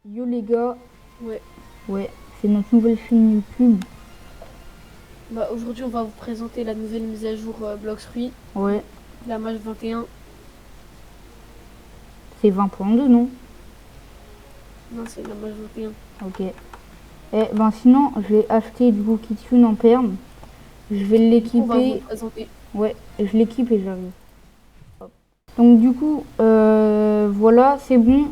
Yo les gars, Ouais. ouais, c'est notre nouvelle chaîne YouTube. Bah, aujourd'hui, on va vous présenter la nouvelle mise à jour Blox Fruits, Ouais, la Mage 21. c'est 20.2 non? Non, c'est la Mage 21. Ok. Eh ben sinon, j'ai acheté du coup Kitsune en perme. Je vais Et du coup, on va vous le l'équiper. présenter. Ouais, je l'équipe et j'arrive. Hop. Donc du coup, voilà, c'est bon.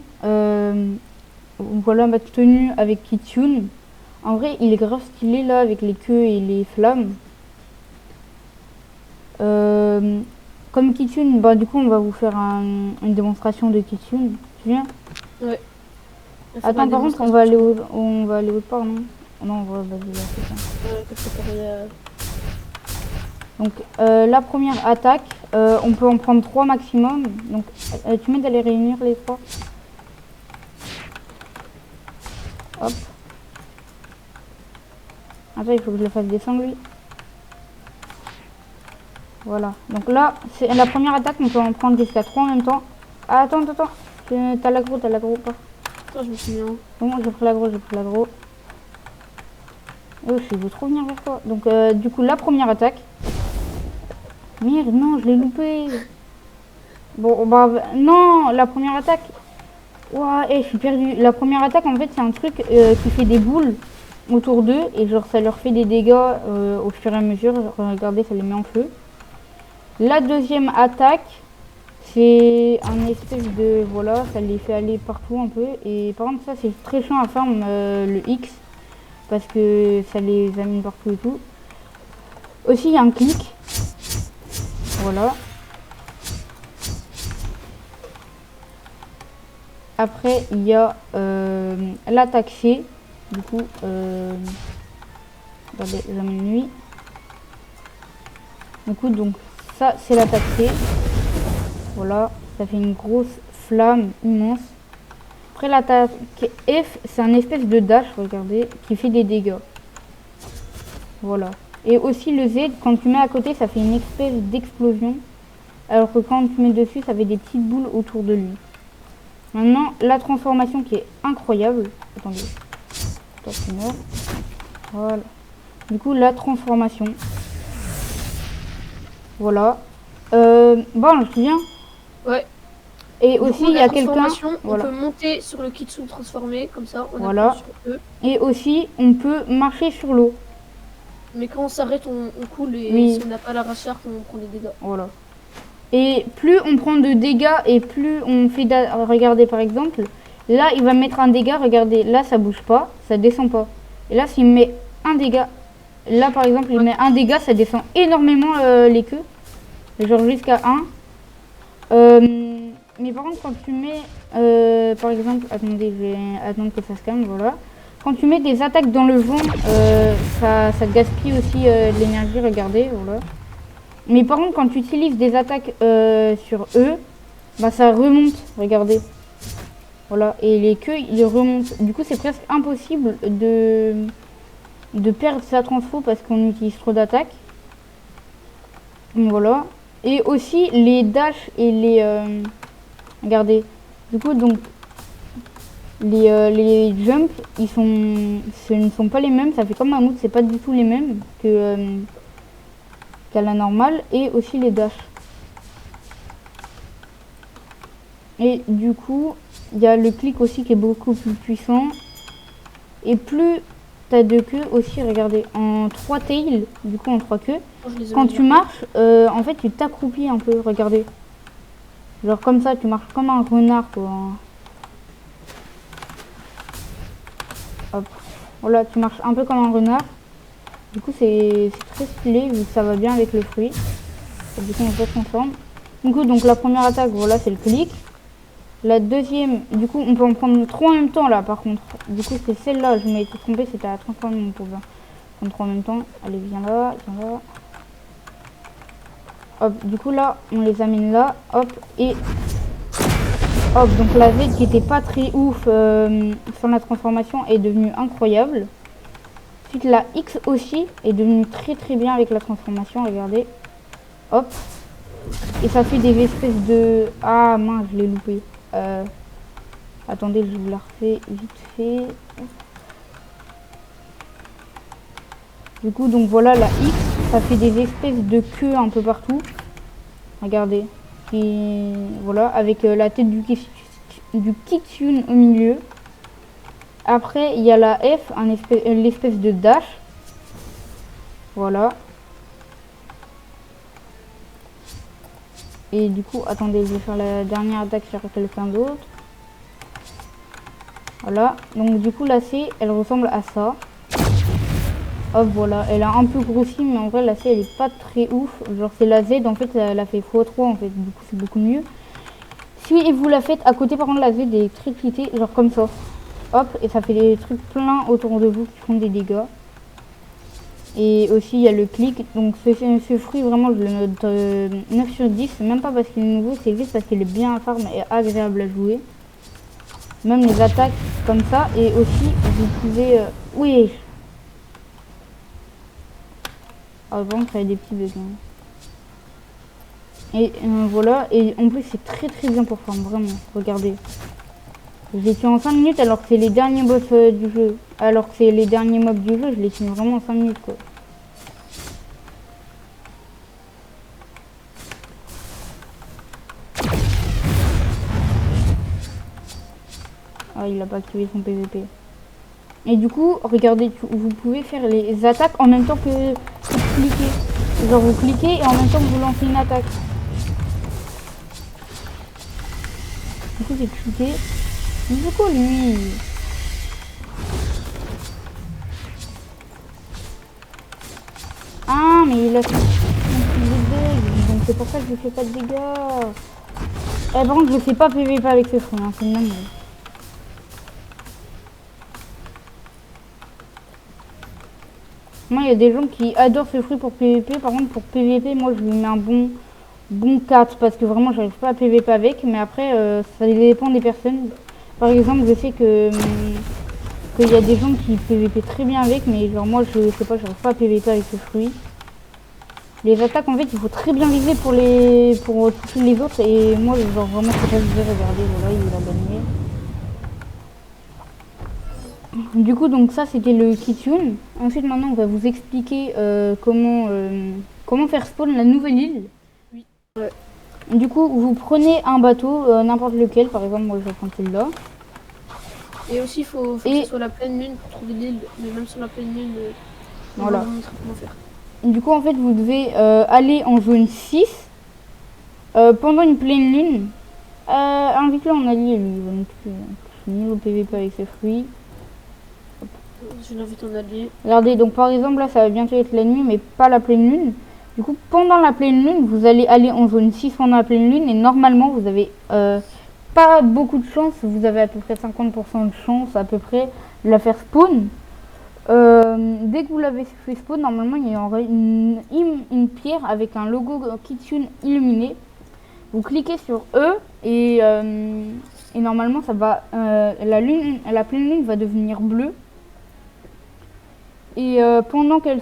Voilà ma tenue avec Kitsune. En vrai, il est grave stylé là avec les queues et les flammes. Euh, Comme Kitsune, bah du coup on va vous faire une démonstration de Kitsune. Tu viens? Ouais. On va faire la Attends, par contre, démonstration sur nous. on va aller autre part, non? Non, vas-y, là, c'est ça. T'as préparé. Donc, la première attaque, on peut en prendre 3 maximum. Donc, tu mets d'aller réunir les 3. Hop. Attends, il faut que je le fasse descendre, lui. Voilà. Donc là, c'est la première attaque, on peut en prendre jusqu'à 3 en même temps. Ah, attends. T'as l'aggro ou pas? Attends, je me suis mis en haut. Bon, j'ai pris l'aggro. Oh, je veux trop venir vers toi. Donc, du coup, la première attaque. Merde, non, je l'ai loupé. Bon, bah, non, la première attaque. Ouah, je suis perdue. La première attaque, en fait, c'est un truc qui fait des boules autour d'eux et genre ça leur fait des dégâts au fur et à mesure. Genre, regardez, ça les met en feu. La deuxième attaque, c'est un espèce de voilà, ça les fait aller partout un peu. Et par contre, ça c'est très chiant à faire le X parce que ça les amène partout et tout. Aussi, il y a un clic. Voilà. Après, il y a l'attaque C. Du coup, regardez, j'amène lui. Du coup, donc, ça, c'est l'attaque C. Voilà, ça fait une grosse flamme immense. Après, l'attaque F, c'est un espèce de dash, regardez, qui fait des dégâts. Voilà. Et aussi le Z, quand tu mets à côté, ça fait une espèce d'explosion. Alors que quand tu mets dessus, ça fait des petites boules autour de lui. Maintenant, la transformation qui est incroyable. Attendez. Toi, tu meurs. Voilà. Du coup, la transformation. Voilà. Bon, je viens. Ouais. Et Du aussi, coup, il y la a quelqu'un. transformation, on Voilà. peut monter sur le Kitsune transformé, comme ça, en appuyant Voilà. sur E. Et aussi, on peut marcher sur l'eau. Mais quand on s'arrête, on coule et Oui. si on n'a pas la recharge, on prend des dégâts. Voilà. Et plus on prend de dégâts et plus on fait... Regardez, par exemple. Là, il va mettre un dégât. Regardez, là, ça bouge pas. Ça descend pas. Et là, s'il met un dégât... Là, par exemple, il Ouais. met un dégât. Ça descend énormément les queues. Genre jusqu'à 1. Mais par contre, quand tu mets, par exemple, attendez, je vais attendre que ça se calme, voilà. Quand tu mets des attaques dans le vent, ça gaspille aussi de l'énergie, regardez, voilà. Mais par contre, quand tu utilises des attaques sur eux, bah ça remonte, regardez. Voilà, et les queues, ils remontent. Du coup, c'est presque impossible de perdre sa transfo parce qu'on utilise trop d'attaques. Voilà. Et aussi, les dash et les... regardez. Du coup, donc, les jumps, ce ne sont pas les mêmes. Ça fait comme un autre, c'est pas du tout les mêmes qu'à la normale. Et aussi les dash. Et du coup, il y a le clic aussi qui est beaucoup plus puissant. Et plus t'as de queues aussi, regardez, en 3 tails, du coup en 3 queues. Quand je les ai Quand mis tu là. marches, en fait, tu t'accroupis un peu, regardez. Genre comme ça, tu marches comme un renard, quoi. Hop. Voilà, tu marches un peu comme un renard. Du coup, c'est très stylé, vu que ça va bien avec le fruit. Et du coup, on se transforme. Du coup, donc la première attaque, voilà, c'est le clic. La deuxième, du coup, on peut en prendre 3 en même temps, là, par contre. Du coup, c'est celle-là, je m'étais trompée, c'était à transformer, on peut prendre 3 en même temps. Allez, viens là, viens là. Hop, du coup, là, on les amène là, hop, et... Hop, donc la Z qui était pas très ouf sans la transformation est devenue incroyable. Ensuite, la X aussi est devenue très bien avec la transformation, regardez. Hop. Et ça fait des espèces de... Ah mince, je l'ai loupé. Attendez, je vous la refais vite fait. Du coup, donc voilà, la X, ça fait des espèces de queues un peu partout. Regardez. Et voilà, avec la tête du Kitsune au milieu. Après, il y a la F, l'espèce de dash. Voilà. Et du coup, attendez, je vais faire la dernière attaque sur quelqu'un d'autre. Voilà. Donc du coup, la C, elle ressemble à ça. Hop, voilà. Elle a un peu grossi, mais en vrai, la C, elle est pas très ouf. Genre, c'est la Z, en fait, elle a fait x3, en fait. Du coup, c'est beaucoup mieux. Si vous la faites à côté, par contre, la Z est électricité, genre comme ça. Hop, et ça fait des trucs pleins autour de vous qui font des dégâts. Et aussi, il y a le clic. Donc, ce fruit, vraiment, je le note 9 sur 10. Même pas parce qu'il est nouveau, c'est juste parce qu'il est bien à farm et agréable à jouer. Même les attaques comme ça. Et aussi, vous pouvez... Oui. Avant, ça a des petits bugs. Hein. Et voilà. Et en plus, c'est très très bien pour farm, vraiment. Regardez. Je l'ai tué en 5 minutes alors que c'est les derniers boss du jeu. Alors que c'est les derniers mobs du jeu, je l'ai tué vraiment en 5 minutes quoi. Ah, il a pas activé son PVP. Et du coup, regardez, vous pouvez faire les attaques en même temps que cliquer. Genre vous cliquez et en même temps vous lancez une attaque. Du coup, j'ai cliqué. Mais c'est quoi lui? Ah, mais il a fait des bugs, donc c'est pour ça que je fais pas de dégâts. Eh, par contre, je fais pas PVP avec ce fruit, hein, c'est une dinguerie. Moi, il y a des gens qui adorent ce fruit pour PVP. Par contre, pour PVP, moi, je lui mets un bon 4 parce que vraiment, j'arrive pas à PVP avec. Mais après, ça dépend des personnes. Par exemple, je sais que qu'il y a des gens qui PVP très bien avec, mais genre moi, je sais pas, j'arrive pas à PVP avec ce fruit. Les attaques, en fait, il faut très bien viser pour toucher les autres. Et moi, genre vraiment, je sais pas viser. Regardez, voilà, il a gagné. Du coup, donc ça, c'était le Kitsune. Ensuite, maintenant, on va vous expliquer comment faire spawn la nouvelle île. Oui. Ouais. Du coup, vous prenez un bateau, n'importe lequel. Par exemple, moi, je vais prendre celui-là. Et aussi, il faut que ce soit la pleine lune pour trouver l'île. Mais même sur la pleine lune, on va vous montrer comment faire. Du coup, en fait, vous devez aller en zone 6 pendant une pleine lune. Invite-le en allié, lui. Je suis nul au PVP avec ce fruit. Je l'invite en allié. Regardez, donc par exemple, là, ça va bientôt être la nuit, mais pas la pleine lune. Du coup, pendant la pleine lune, vous allez aller en zone 6 pendant la pleine lune. Et normalement, vous avez pas beaucoup de chance. Vous avez à peu près 50% de chance, à peu près, de la faire spawn. Dès que vous l'avez fait spawn, normalement, il y aurait une pierre avec un logo Kitsune illuminé. Vous cliquez sur E et normalement, ça va, la pleine lune va devenir bleue. Et pendant qu'elle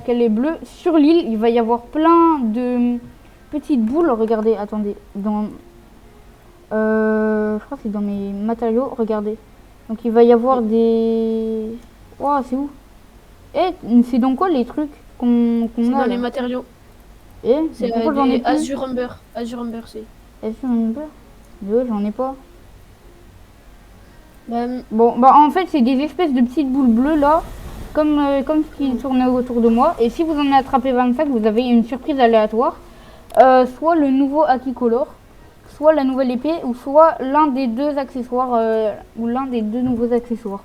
est bleue, sur l'île, il va y avoir plein de petites boules. Regardez, attendez, je crois que c'est dans mes matériaux. Regardez. Donc il va y avoir des... Oh, c'est où? Eh, c'est dans quoi les trucs qu'on C'est a dans là? les matériaux. Eh, C'est pourquoi j'en ai plus? Azure Umber. Azure Umber, c'est. Azure. J'en ai pas. Bah, Bon, bah en fait, c'est des espèces de petites boules bleues là. Comme ce qui tournait autour de moi. Et si vous en attrapez 25, vous avez une surprise aléatoire. Soit le nouveau Akicolor, soit la nouvelle épée, ou soit l'un des deux accessoires, ou l'un des deux nouveaux accessoires.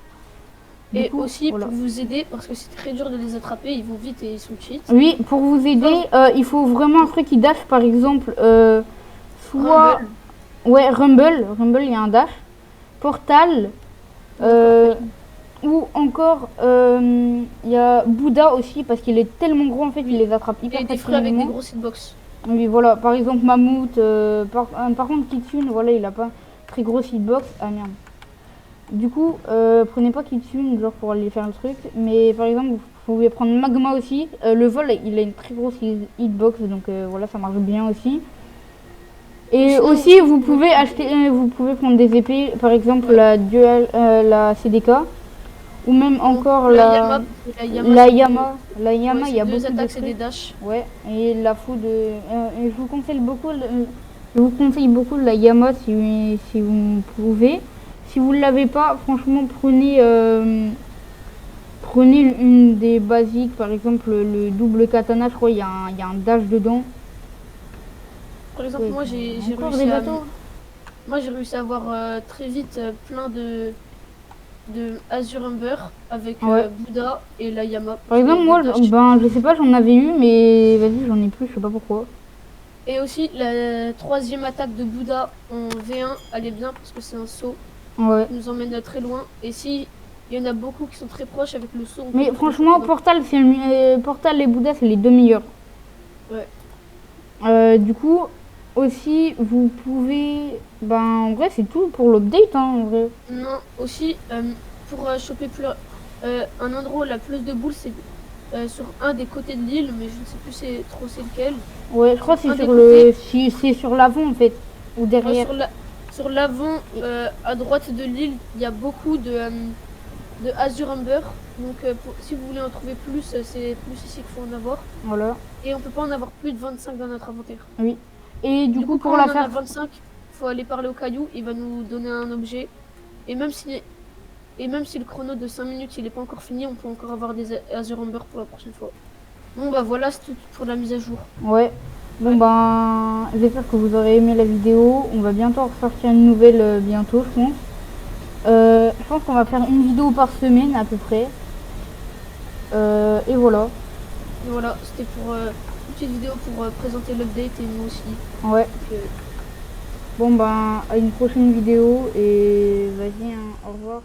Et aussi, voilà, pour vous aider, parce que c'est très dur de les attraper, ils vont vite et ils sont cheat. Oui, pour vous aider, il faut vraiment un truc qui dash, par exemple, soit... Rumble. Ouais, Rumble, il y a un dash. Portal, ou encore, il y a Bouddha aussi, parce qu'il est tellement gros, en fait, il les attrape hyper facilement. Et des fruits avec des grosses hitbox. Oui, voilà, par exemple, Mammouth, par contre, Kitsune, voilà, il a pas très grosse hitbox. Ah merde. Du coup, prenez pas Kitsune, genre, pour aller faire le truc. Mais par exemple, vous pouvez prendre Magma aussi. Le vol, il a une très grosse hitbox, donc voilà, ça marche bien aussi. Et Sinon, aussi, vous pouvez acheter, vous pouvez prendre des épées, par exemple la CDK, ou même encore la la Yama, Yama. La Yama, ouais, il y a c'est deux beaucoup de attaques, c'est des trucs. dash. Ouais, et la food, et je vous conseille beaucoup, je vous conseille beaucoup la Yama si vous pouvez. Si vous ne l'avez pas, franchement, prenez une des basiques, par exemple le double katana, je crois, il y a un dash dedans. Par exemple, Ouais, moi j'ai encore des réussi à bateaux. moi j'ai réussi à avoir très vite plein de Azure Umber avec Ouais. Bouddha et la Yama. Par C'est exemple, deux moi, dash. ben, je sais pas, j'en avais eu, mais vas-y, j'en ai plus, je sais pas pourquoi. Et aussi la troisième attaque de Bouddha en V1, elle est bien parce que c'est un saut Ouais. qui nous emmène très loin. Et si il y en a beaucoup qui sont très proches avec le saut, on peut Mais très franchement, facilement. Portal et Bouddha, c'est les deux meilleurs. Ouais. Du coup, aussi, vous pouvez. Ben, en vrai, c'est tout pour l'update, hein, en vrai. Non, aussi pour choper plus un endroit où la plus de boules, c'est sur un des côtés de l'île, mais je ne sais plus c'est lequel. Ouais, je crois que c'est Un des sur côtés, c'est sur l'avant, en fait. Ou euh, derrière. sur la, sur l'avant, à droite de l'île, il y a beaucoup de Azure Umber. Donc, si vous voulez en trouver plus, c'est plus ici qu'il faut en avoir. Voilà. Et on peut pas en avoir plus de 25 dans notre inventaire. Oui. Et du Du coup, coup, pour quand la on en a faire. 25, il faut aller parler au caillou. Il va nous donner un objet. Et même si, et même si le chrono de 5 minutes il n'est pas encore fini, on peut encore avoir des Azure Umber pour la prochaine fois. Bon, bah voilà, c'est tout pour la mise à jour. Ouais. Bon, Ouais. ben, j'espère que vous aurez aimé la vidéo. On va bientôt ressortir une nouvelle bientôt, je pense. Je pense qu'on va faire une vidéo par semaine à peu près. Et voilà. Et voilà, c'était pour une petite vidéo pour présenter l'update et nous aussi. Ouais. Donc, Bon ben à une prochaine vidéo et vas-y, hein, au revoir.